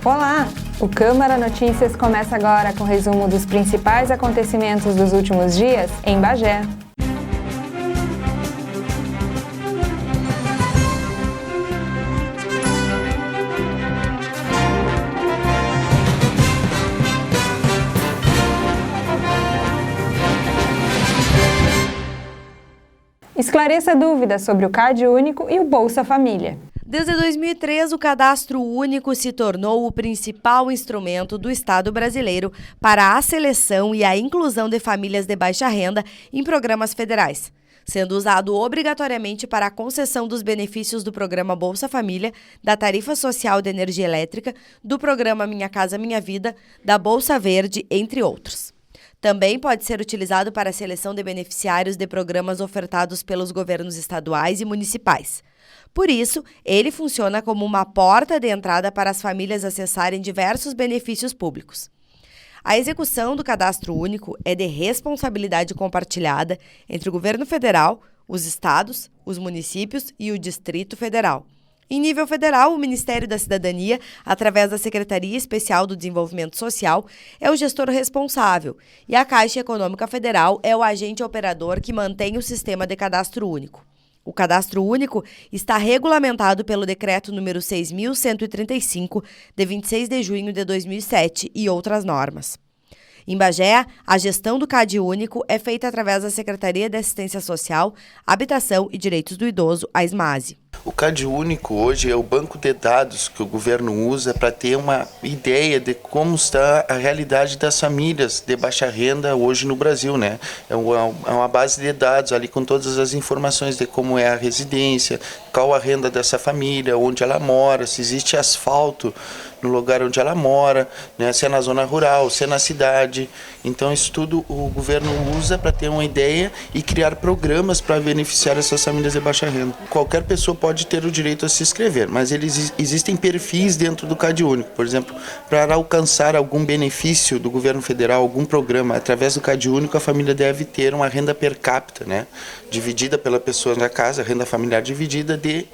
Olá! O Câmara Notícias começa agora com o resumo dos principais acontecimentos dos últimos dias em Bagé. Esclareça dúvidas sobre o CAD Único e o Bolsa Família. Desde 2003, o Cadastro Único se tornou o principal instrumento do Estado brasileiro para a seleção e a inclusão de famílias de baixa renda em programas federais, sendo usado obrigatoriamente para a concessão dos benefícios do programa Bolsa Família, da Tarifa Social de Energia Elétrica, do programa Minha Casa Minha Vida, da Bolsa Verde, entre outros. Também pode ser utilizado para a seleção de beneficiários de programas ofertados pelos governos estaduais e municipais. Por isso, ele funciona como uma porta de entrada para as famílias acessarem diversos benefícios públicos. A execução do Cadastro Único é de responsabilidade compartilhada entre o governo federal, os estados, os municípios e o Distrito Federal. Em nível federal, o Ministério da Cidadania, através da Secretaria Especial do Desenvolvimento Social, é o gestor responsável e a Caixa Econômica Federal é o agente operador que mantém o sistema de cadastro único. O Cadastro Único está regulamentado pelo Decreto número 6.135, de 26 de junho de 2007 e outras normas. Em Bagé, a gestão do CAD Único é feita através da Secretaria de Assistência Social, Habitação e Direitos do Idoso, a SMASE. O CAD Único hoje é o banco de dados que o governo usa para ter uma ideia de como está a realidade das famílias de baixa renda hoje no Brasil, né? É uma base de dados ali com todas as informações de como é a residência, qual a renda dessa família, onde ela mora, se existe asfalto no lugar onde ela mora, né? Se é na zona rural, se é na cidade. Então isso tudo o governo usa para ter uma ideia e criar programas para beneficiar essas famílias de baixa renda. Qualquer pessoa pode ter o direito a se inscrever, mas existem perfis dentro do CAD Único. Por exemplo, para alcançar algum benefício do governo federal, algum programa, através do CAD Único, a família deve ter uma renda per capita, né? Dividida pela pessoa na casa, renda familiar dividida de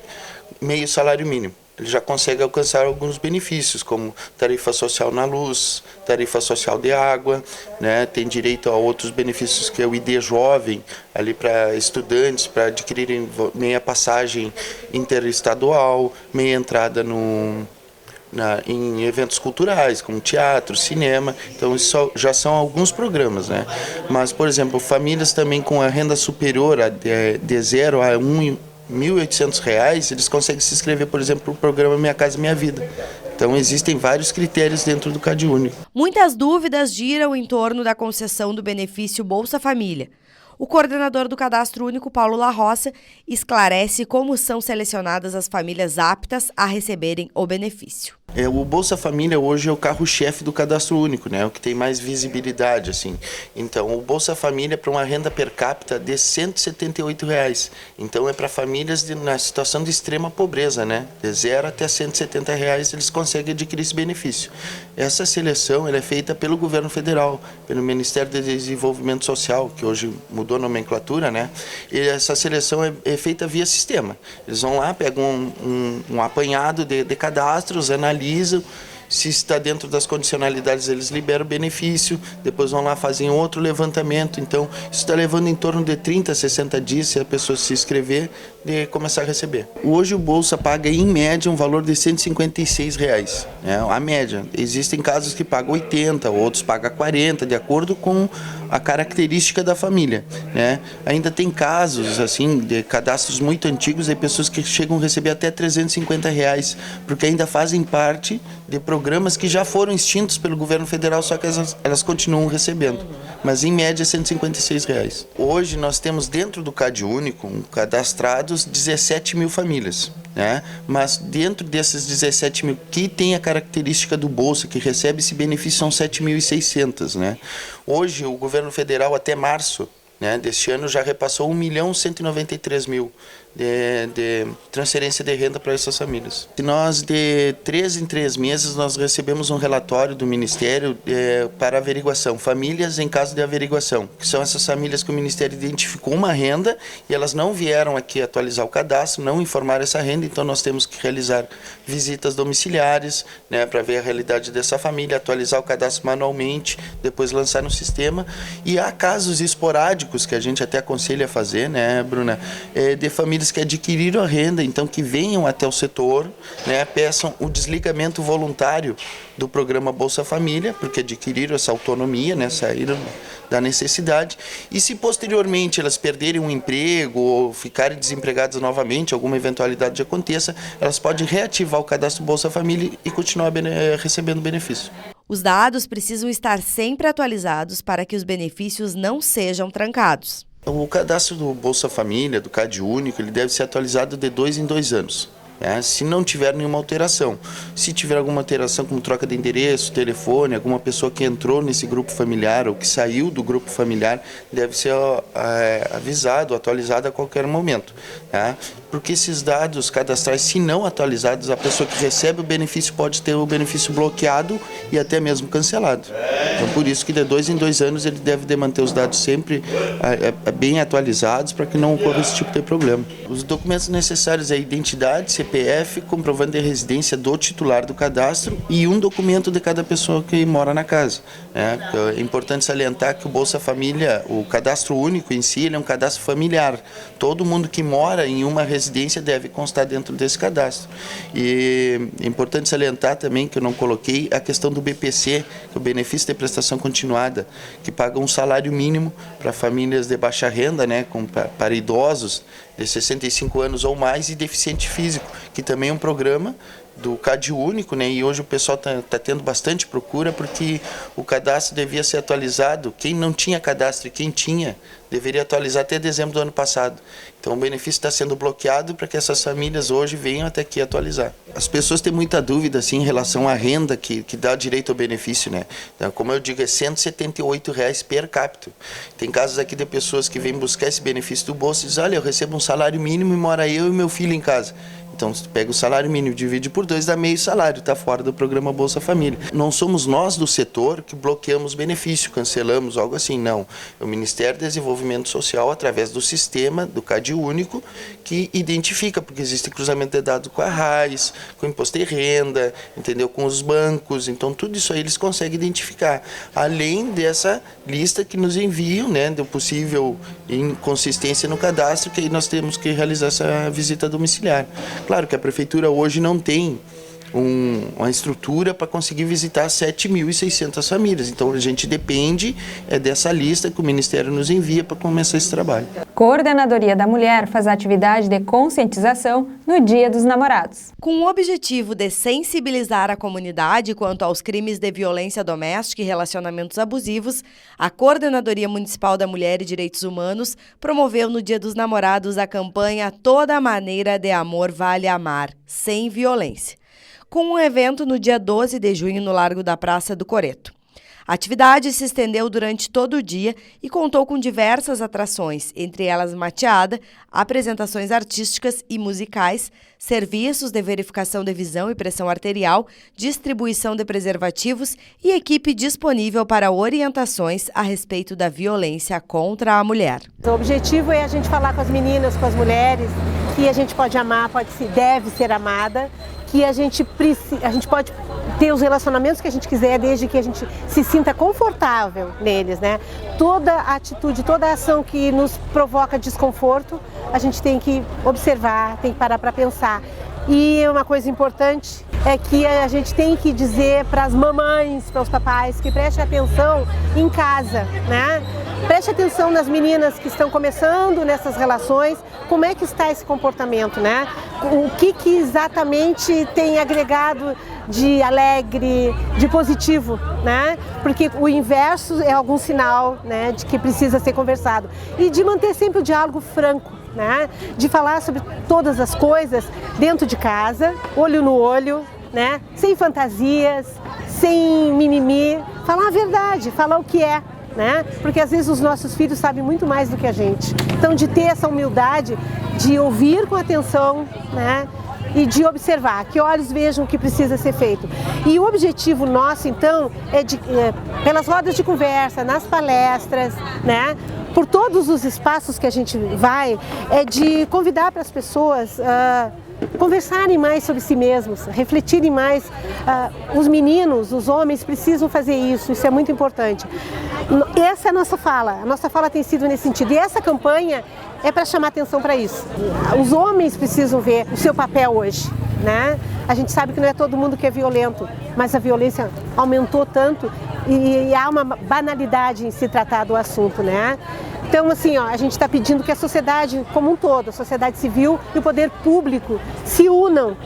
meio salário mínimo. Ele já consegue alcançar alguns benefícios, como tarifa social na luz, tarifa social de água, né? Tem direito a outros benefícios que é o ID Jovem, ali para estudantes, para adquirirem meia passagem interestadual, meia entrada em eventos culturais, como teatro, cinema. Então isso já são alguns programas, né? Mas, por exemplo, famílias também com a renda superior de 0 a R$ 1.800, eles conseguem se inscrever, por exemplo, no programa Minha Casa Minha Vida. Então, existem vários critérios dentro do CAD Único. Muitas dúvidas giram em torno da concessão do benefício Bolsa Família. O coordenador do Cadastro Único, Paulo La Roça, esclarece como são selecionadas as famílias aptas a receberem o benefício. O Bolsa Família hoje é o carro-chefe do Cadastro Único, né? O que tem mais visibilidade, assim. Então, o Bolsa Família é para uma renda per capita de R$ 178. Então, é para famílias na situação de extrema pobreza, né? De 0 até R$ 170 eles conseguem adquirir esse benefício. Essa seleção ela é feita pelo governo federal, pelo Ministério do Desenvolvimento Social, que hoje mudou a nomenclatura, né? E essa seleção é feita via sistema. Eles vão lá, pegam um apanhado de cadastros, analisam, se está dentro das condicionalidades, eles liberam o benefício, depois vão lá fazer outro levantamento. Então, isso está levando em torno de 30 a 60 dias, se a pessoa se inscrever, de começar a receber. Hoje o Bolsa paga, em média, um valor de R$ 156, né? A média. Existem casos que pagam 80, outros pagam 40, de acordo com a característica da família, né? Ainda tem casos, assim, de cadastros muito antigos, de pessoas que chegam a receber até R$ 350, porque ainda fazem parte de programas que já foram extintos pelo governo federal, só que elas continuam recebendo. Mas em média R$ 156. Hoje nós temos dentro do CAD Único cadastrados 17 mil famílias, né? Mas dentro desses 17 mil que tem a característica do Bolsa, que recebe esse benefício, são 7.600, né? Hoje o governo federal até março, né, deste ano já repassou 1.193.000 de transferência de renda para essas famílias. E nós, de 3 em 3 meses, nós recebemos um relatório do Ministério para averiguação, famílias em caso de averiguação, que são essas famílias que o Ministério identificou uma renda e elas não vieram aqui atualizar o cadastro, não informaram essa renda, então nós temos que realizar visitas domiciliares, né, para ver a realidade dessa família, atualizar o cadastro manualmente, depois lançar no sistema. E há casos esporádicos que a gente até aconselha a fazer, né, Bruna, de famílias que adquiriram a renda, então que venham até o setor, né, peçam o desligamento voluntário do programa Bolsa Família, porque adquiriram essa autonomia, né, saíram da necessidade, e se posteriormente elas perderem um emprego ou ficarem desempregadas novamente, alguma eventualidade aconteça, elas podem reativar o cadastro Bolsa Família e continuar recebendo benefício. Os dados precisam estar sempre atualizados para que os benefícios não sejam trancados. O cadastro do Bolsa Família, do CAD único, ele deve ser atualizado de 2 em 2 anos. Se não tiver nenhuma alteração. Se tiver alguma alteração, como troca de endereço, telefone, alguma pessoa que entrou nesse grupo familiar ou que saiu do grupo familiar, deve ser avisado, atualizado a qualquer momento. Porque esses dados cadastrais, se não atualizados, a pessoa que recebe o benefício pode ter o benefício bloqueado e até mesmo cancelado. Então, por isso que de 2 em 2 anos ele deve manter os dados sempre bem atualizados para que não ocorra esse tipo de problema. Os documentos necessários é a identidade, CPF, comprovante de residência do titular do cadastro e um documento de cada pessoa que mora na casa. É importante salientar que o Bolsa Família, o cadastro único em si, ele é um cadastro familiar. Todo mundo que mora em uma residência deve constar dentro desse cadastro. E é importante salientar também, que eu não coloquei, a questão do BPC, que é o benefício de prestação continuada, que paga um salário mínimo para famílias de baixa renda, né, para idosos de 65 anos ou mais e deficiente físico, que também é um programa do CAD único, né? E hoje o pessoal tá tendo bastante procura porque o cadastro devia ser atualizado. Quem não tinha cadastro e quem tinha deveria atualizar até dezembro do ano passado. Então o benefício está sendo bloqueado para que essas famílias hoje venham até aqui atualizar. As pessoas têm muita dúvida assim, em relação à renda que dá direito ao benefício, né? Então, como eu digo, é R$ 178 per capita. Tem casos aqui de pessoas que vêm buscar esse benefício do bolso e dizem: olha, eu recebo um salário mínimo e mora eu e meu filho em casa. Então, você pega o salário mínimo, divide por 2, dá meio salário, está fora do programa Bolsa Família. Não somos nós do setor que bloqueamos benefício, cancelamos, algo assim, não. É o Ministério do Desenvolvimento Social, através do sistema, do CAD único, que identifica, porque existe cruzamento de dados com a RAIS, com o Imposto de Renda, entendeu? Com os bancos, então tudo isso aí eles conseguem identificar. Além dessa lista que nos enviam, né, de possível inconsistência no cadastro, que aí nós temos que realizar essa visita domiciliar. Claro que a Prefeitura hoje não tem uma estrutura para conseguir visitar 7.600 famílias. Então, a gente depende dessa lista que o Ministério nos envia para começar esse trabalho. Coordenadoria da Mulher faz atividade de conscientização no Dia dos Namorados. Com o objetivo de sensibilizar a comunidade quanto aos crimes de violência doméstica e relacionamentos abusivos, a Coordenadoria Municipal da Mulher e Direitos Humanos promoveu no Dia dos Namorados a campanha Toda Maneira de Amor Vale Amar, sem violência, com um evento no dia 12 de junho no Largo da Praça do Coreto. A atividade se estendeu durante todo o dia e contou com diversas atrações, entre elas mateada, apresentações artísticas e musicais, serviços de verificação de visão e pressão arterial, distribuição de preservativos e equipe disponível para orientações a respeito da violência contra a mulher. O objetivo é a gente falar com as meninas, com as mulheres, que a gente pode amar, deve ser amada, que a gente pode ter os relacionamentos que a gente quiser, desde que a gente se sinta confortável neles, né? Toda atitude, toda ação que nos provoca desconforto, a gente tem que observar, tem que parar para pensar. E uma coisa importante é que a gente tem que dizer para as mamães, para os papais, que prestem atenção em casa, né? Preste atenção nas meninas que estão começando nessas relações, como é que está esse comportamento, né? O que exatamente tem agregado de alegre, de positivo, né? Porque o inverso é algum sinal, né, de que precisa ser conversado. E de manter sempre o diálogo franco, né? De falar sobre todas as coisas dentro de casa, olho no olho, né? Sem fantasias, sem mimimi, falar a verdade, falar o que é. né? Porque às vezes os nossos filhos sabem muito mais do que a gente. Então, de ter essa humildade, de ouvir com atenção, né? E de observar, que olhos vejam o que precisa ser feito. E o objetivo nosso, então, pelas rodas de conversa, nas palestras, né? Por todos os espaços que a gente vai, é de convidar para as pessoas conversarem mais sobre si mesmos, refletirem mais. Os meninos, os homens precisam fazer isso é muito importante. Essa é a nossa fala tem sido nesse sentido. E essa campanha é para chamar atenção para isso. Os homens precisam ver o seu papel hoje, né? A gente sabe que não é todo mundo que é violento, mas a violência aumentou tanto e há uma banalidade em se tratar do assunto, né? Então, assim, a gente está pedindo que a sociedade como um todo, a sociedade civil e o poder público se unam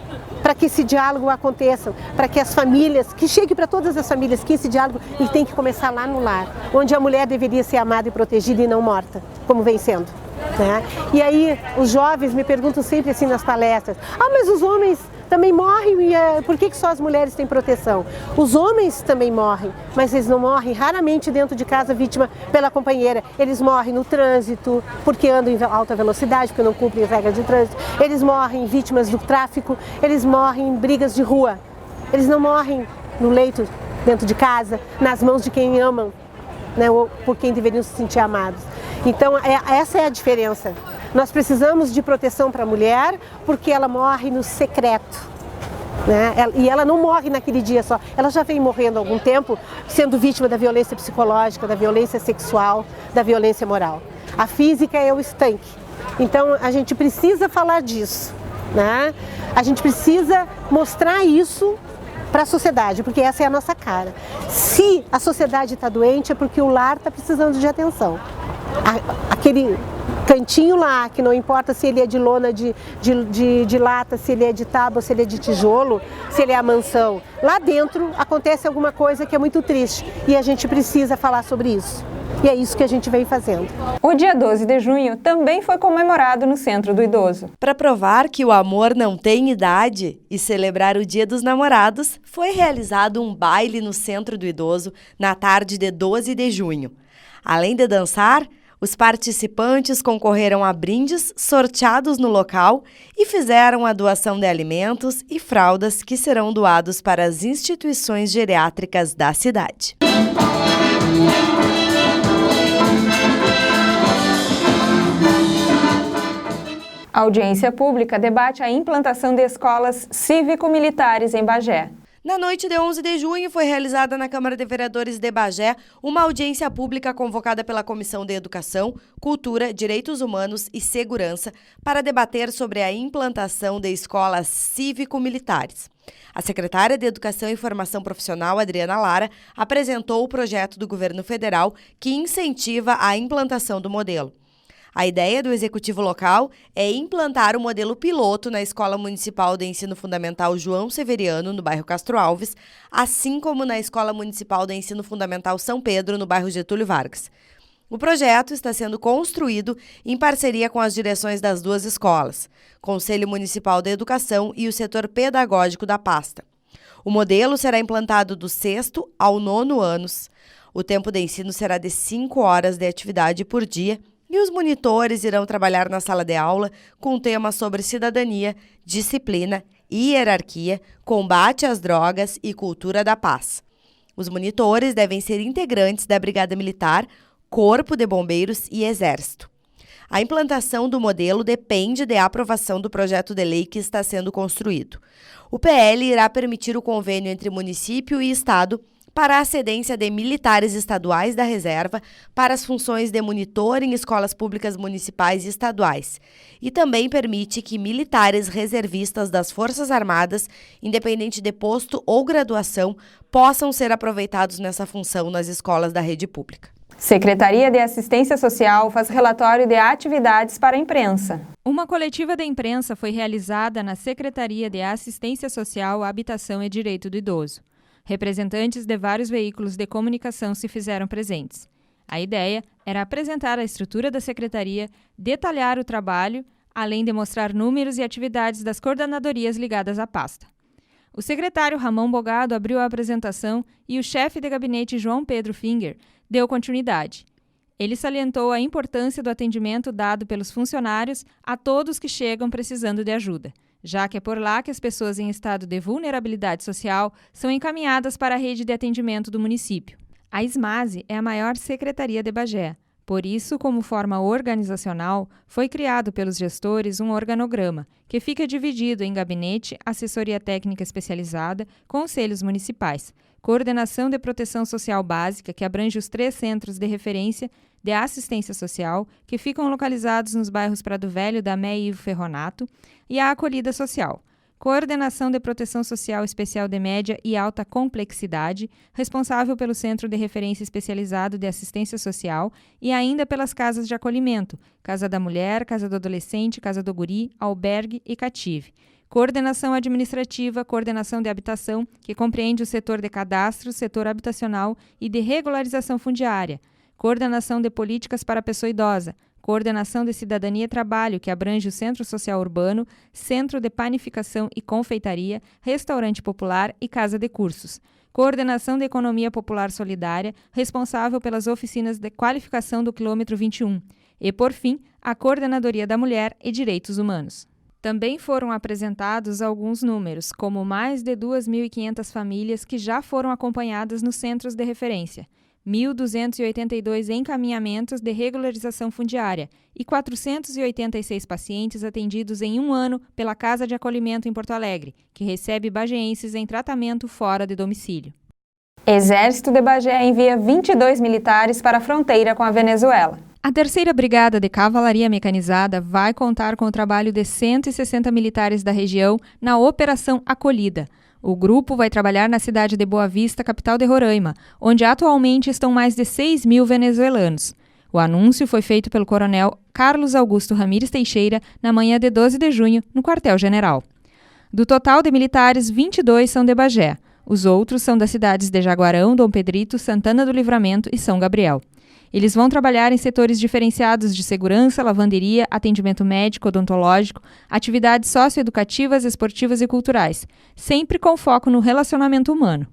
para que esse diálogo aconteça, para que as famílias, que chegue para todas as famílias, que esse diálogo ele tem que começar lá no lar, onde a mulher deveria ser amada e protegida e não morta, como vem sendo. Né? E aí os jovens me perguntam sempre assim nas palestras, mas os homens também morrem, por que só as mulheres têm proteção? Os homens também morrem, mas eles não morrem raramente dentro de casa vítima pela companheira. Eles morrem no trânsito, porque andam em alta velocidade, porque não cumprem regras de trânsito. Eles morrem vítimas do tráfico, eles morrem em brigas de rua. Eles não morrem no leito, dentro de casa, nas mãos de quem amam, né, ou por quem deveriam se sentir amados. Então, essa é a diferença. Nós precisamos de proteção para a mulher porque ela morre no secreto, né? E ela não morre naquele dia só, ela já vem morrendo há algum tempo, sendo vítima da violência psicológica, da violência sexual, da violência moral. A física é o estanque. Então, a gente precisa falar disso, né? A gente precisa mostrar isso para a sociedade, porque essa é a nossa cara. Se a sociedade está doente, é porque o lar está precisando de atenção. Aquele cantinho lá, que não importa se ele é de lona de lata, se ele é de tábua, se ele é de tijolo, se ele é a mansão, lá dentro acontece alguma coisa que é muito triste e a gente precisa falar sobre isso. E é isso que a gente vem fazendo. O dia 12 de junho também foi comemorado no Centro do Idoso. Para provar que o amor não tem idade e celebrar o Dia dos Namorados, foi realizado um baile no Centro do Idoso na tarde de 12 de junho. Além de dançar, os participantes concorreram a brindes sorteados no local e fizeram a doação de alimentos e fraldas que serão doados para as instituições geriátricas da cidade. A audiência pública debate a implantação de escolas cívico-militares em Bagé. Na noite de 11 de junho, foi realizada na Câmara de Vereadores de Bagé uma audiência pública convocada pela Comissão de Educação, Cultura, Direitos Humanos e Segurança para debater sobre a implantação de escolas cívico-militares. A secretária de Educação e Formação Profissional, Adriana Lara, apresentou o projeto do governo federal que incentiva a implantação do modelo. A ideia do executivo local é implantar o modelo piloto na Escola Municipal de Ensino Fundamental João Severiano, no bairro Castro Alves, assim como na Escola Municipal de Ensino Fundamental São Pedro, no bairro Getúlio Vargas. O projeto está sendo construído em parceria com as direções das duas escolas, Conselho Municipal de Educação e o setor pedagógico da pasta. O modelo será implantado do 6º ao 9º anos. O tempo de ensino será de 5 horas de atividade por dia, e os monitores irão trabalhar na sala de aula com temas sobre cidadania, disciplina, hierarquia, combate às drogas e cultura da paz. Os monitores devem ser integrantes da Brigada Militar, Corpo de Bombeiros e Exército. A implantação do modelo depende da aprovação do projeto de lei que está sendo construído. O PL irá permitir o convênio entre município e Estado para a cedência de militares estaduais da reserva para as funções de monitor em escolas públicas municipais e estaduais, e também permite que militares reservistas das Forças Armadas, independente de posto ou graduação, possam ser aproveitados nessa função nas escolas da rede pública. Secretaria de Assistência Social faz relatório de atividades para a imprensa. Uma coletiva de imprensa foi realizada na Secretaria de Assistência Social, Habitação e Direito do Idoso. Representantes de vários veículos de comunicação se fizeram presentes. A ideia era apresentar a estrutura da secretaria, detalhar o trabalho, além de mostrar números e atividades das coordenadorias ligadas à pasta. O secretário Ramon Bogado abriu a apresentação e o chefe de gabinete João Pedro Finger deu continuidade. Ele salientou a importância do atendimento dado pelos funcionários a todos que chegam precisando de ajuda, já que é por lá que as pessoas em estado de vulnerabilidade social são encaminhadas para a rede de atendimento do município. A SMASE é a maior secretaria de Bagé. Por isso, como forma organizacional, foi criado pelos gestores um organograma, que fica dividido em gabinete, assessoria técnica especializada, conselhos municipais, coordenação de proteção social básica, que abrange os 3 centros de referência de assistência social, que ficam localizados nos bairros Prado Velho, Damé e Ivo Ferronato, e a acolhida social, coordenação de proteção social especial de média e alta complexidade, responsável pelo Centro de Referência Especializado de Assistência Social e ainda pelas casas de acolhimento, Casa da Mulher, Casa do Adolescente, Casa do Guri, Albergue e Cative. Coordenação administrativa, coordenação de habitação, que compreende o setor de cadastro, setor habitacional e de regularização fundiária. Coordenação de políticas para a pessoa idosa. Coordenação de Cidadania e Trabalho, que abrange o Centro Social Urbano, Centro de Panificação e Confeitaria, Restaurante Popular e Casa de Cursos. Coordenação de Economia Popular Solidária, responsável pelas oficinas de qualificação do quilômetro 21. E, por fim, a Coordenadoria da Mulher e Direitos Humanos. Também foram apresentados alguns números, como mais de 2.500 famílias que já foram acompanhadas nos centros de referência, 1.282 encaminhamentos de regularização fundiária e 486 pacientes atendidos em um ano pela Casa de Acolhimento em Porto Alegre, que recebe bagéenses em tratamento fora de domicílio. Exército de Bagé envia 22 militares para a fronteira com a Venezuela. A 3ª Brigada de Cavalaria Mecanizada vai contar com o trabalho de 160 militares da região na Operação Acolhida. O grupo vai trabalhar na cidade de Boa Vista, capital de Roraima, onde atualmente estão mais de 6.000 venezuelanos. O anúncio foi feito pelo coronel Carlos Augusto Ramírez Teixeira na manhã de 12 de junho, no quartel-general. Do total de militares, 22 são de Bagé. Os outros são das cidades de Jaguarão, Dom Pedrito, Santana do Livramento e São Gabriel. Eles vão trabalhar em setores diferenciados de segurança, lavanderia, atendimento médico, odontológico, atividades socioeducativas, esportivas e culturais, sempre com foco no relacionamento humano.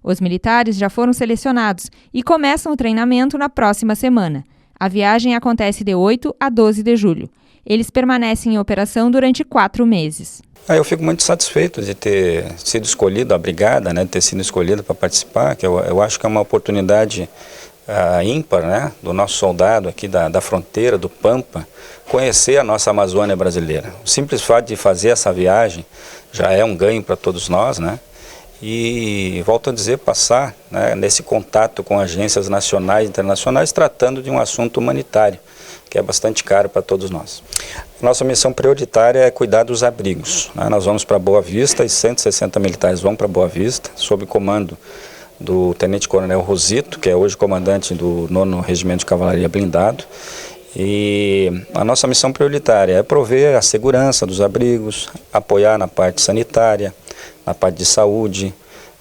Os militares já foram selecionados e começam o treinamento na próxima semana. A viagem acontece de 8 a 12 de julho. Eles permanecem em operação durante 4 meses. Eu fico muito satisfeito de ter sido escolhido, a brigada, de ter sido escolhido para participar, que eu acho que é uma oportunidade ímpar, do nosso soldado aqui da fronteira, do Pampa, conhecer a nossa Amazônia brasileira. O simples fato de fazer essa viagem já é um ganho para todos nós, E, volto a dizer, passar nesse contato com agências nacionais e internacionais tratando de um assunto humanitário, que é bastante caro para todos nós. Nossa missão prioritária é cuidar dos abrigos. Nós vamos para Boa Vista e 160 militares vão para Boa Vista, sob comando do Tenente-Coronel Rosito, que é hoje comandante do 9º Regimento de Cavalaria Blindado. E a nossa missão prioritária é prover a segurança dos abrigos, apoiar na parte sanitária, na parte de saúde,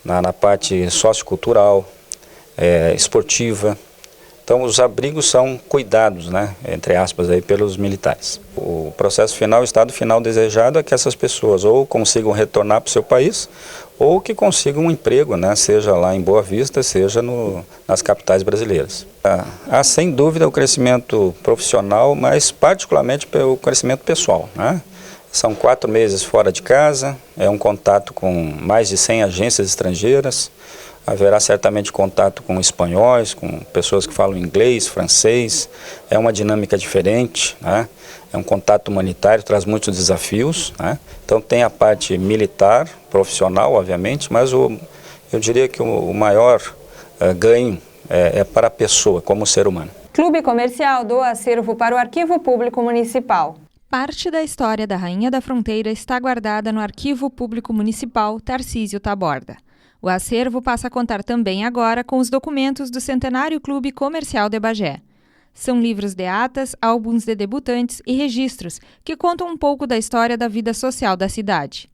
na parte sociocultural, esportiva. Então os abrigos são cuidados, entre aspas, pelos militares. O processo final, o estado final desejado é que essas pessoas ou consigam retornar para o seu país ou que consigam um emprego, seja lá em Boa Vista, seja nas capitais brasileiras. Há sem dúvida o crescimento profissional, mas particularmente pelo crescimento pessoal. São 4 meses fora de casa, é um contato com mais de 100 agências estrangeiras, haverá certamente contato com espanhóis, com pessoas que falam inglês, francês, é uma dinâmica diferente, é um contato humanitário, traz muitos desafios, Então tem a parte militar, profissional, obviamente, mas eu diria que o maior ganho é para a pessoa, como ser humano. Clube Comercial doa acervo para o Arquivo Público Municipal. Parte da história da Rainha da Fronteira está guardada no Arquivo Público Municipal Tarcísio Taborda. O acervo passa a contar também agora com os documentos do Centenário Clube Comercial de Bagé. São livros de atas, álbuns de debutantes e registros que contam um pouco da história da vida social da cidade.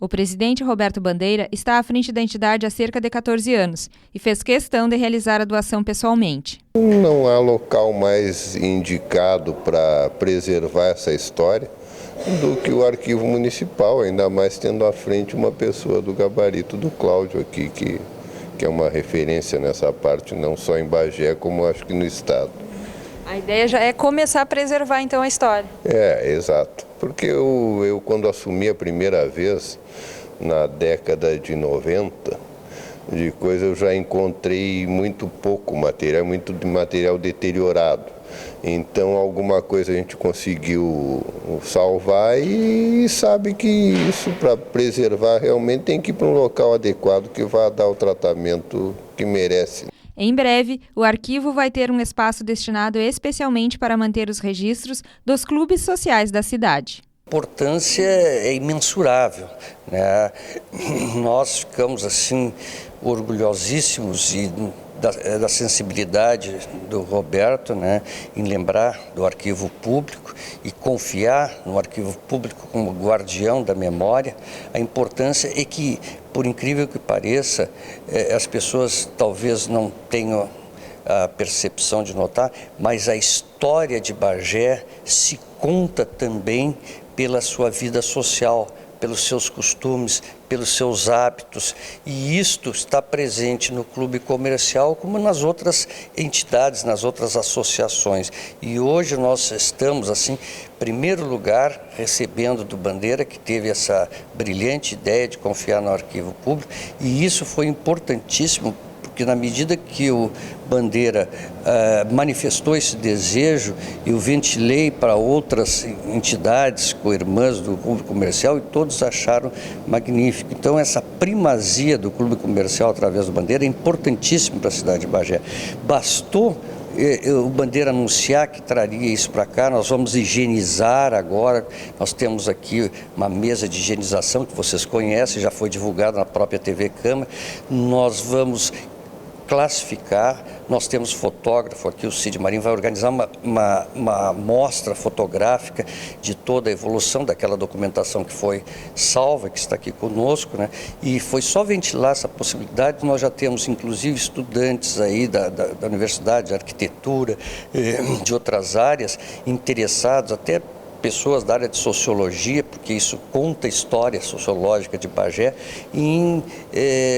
O presidente Roberto Bandeira está à frente da entidade há cerca de 14 anos e fez questão de realizar a doação pessoalmente. Não há local mais indicado para preservar essa história do que o arquivo municipal, ainda mais tendo à frente uma pessoa do gabarito do Cláudio aqui, que é uma referência nessa parte, não só em Bagé, como acho que no estado. A ideia já é começar a preservar então a história. Exato. Porque eu quando assumi a primeira vez, na década de 90, eu já encontrei muito pouco material, muito de material deteriorado. Então alguma coisa a gente conseguiu salvar e sabe que isso, para preservar, realmente tem que ir para um local adequado que vá dar o tratamento que merece. Em breve, o arquivo vai ter um espaço destinado especialmente para manter os registros dos clubes sociais da cidade. A importância é imensurável, né? Nós ficamos assim orgulhosíssimos da sensibilidade do Roberto, né, em lembrar do arquivo público e confiar no arquivo público como guardião da memória. A importância é que, por incrível que pareça, as pessoas talvez não tenham a percepção de notar, mas a história de Bagé se conta também pela sua vida social, pelos seus costumes, pelos seus hábitos, e isto está presente no clube comercial como nas outras entidades, nas outras associações. E hoje nós estamos, assim, em primeiro lugar, recebendo do Bandeira, que teve essa brilhante ideia de confiar no arquivo público, e isso foi importantíssimo, porque na medida que o Bandeira manifestou esse desejo, eu ventilei para outras entidades, co-irmãs do clube comercial, e todos acharam magnífico. Então essa primazia do clube comercial através do Bandeira é importantíssimo para a cidade de Bagé. Bastou o Bandeira anunciar que traria isso para cá. Nós vamos higienizar agora, nós temos aqui uma mesa de higienização que vocês conhecem, já foi divulgada na própria TV Câmara. Nós vamos classificar, nós temos fotógrafo aqui, o Cid Marinho vai organizar uma mostra fotográfica de toda a evolução daquela documentação que foi salva, que está aqui conosco, né? E foi só ventilar essa possibilidade. Nós já temos inclusive estudantes aí da Universidade de Arquitetura, de outras áreas, interessados, até pessoas da área de sociologia, porque isso conta a história sociológica de Bagé, em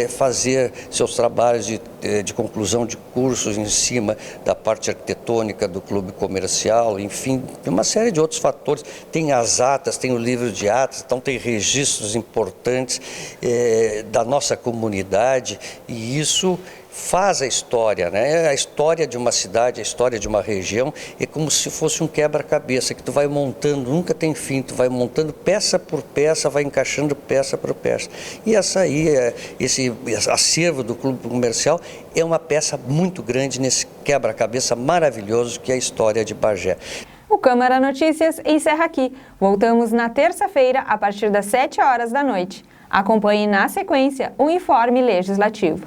fazer seus trabalhos de conclusão de cursos em cima da parte arquitetônica do clube comercial, enfim, tem uma série de outros fatores. Tem as atas, tem o livro de atas, então tem registros importantes da nossa comunidade, e isso faz a história, né? A história de uma cidade, a história de uma região é como se fosse um quebra-cabeça que tu vai montando, nunca tem fim, tu vai montando peça por peça, vai encaixando peça por peça. E essa aí, esse acervo do clube comercial é uma peça muito grande nesse quebra-cabeça maravilhoso que é a história de Bagé. O Câmara Notícias encerra aqui. Voltamos na terça-feira, a partir das 7 horas da noite. Acompanhe na sequência o Informe Legislativo.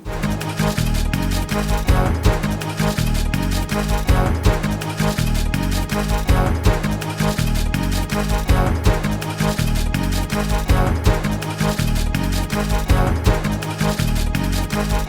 Thank you.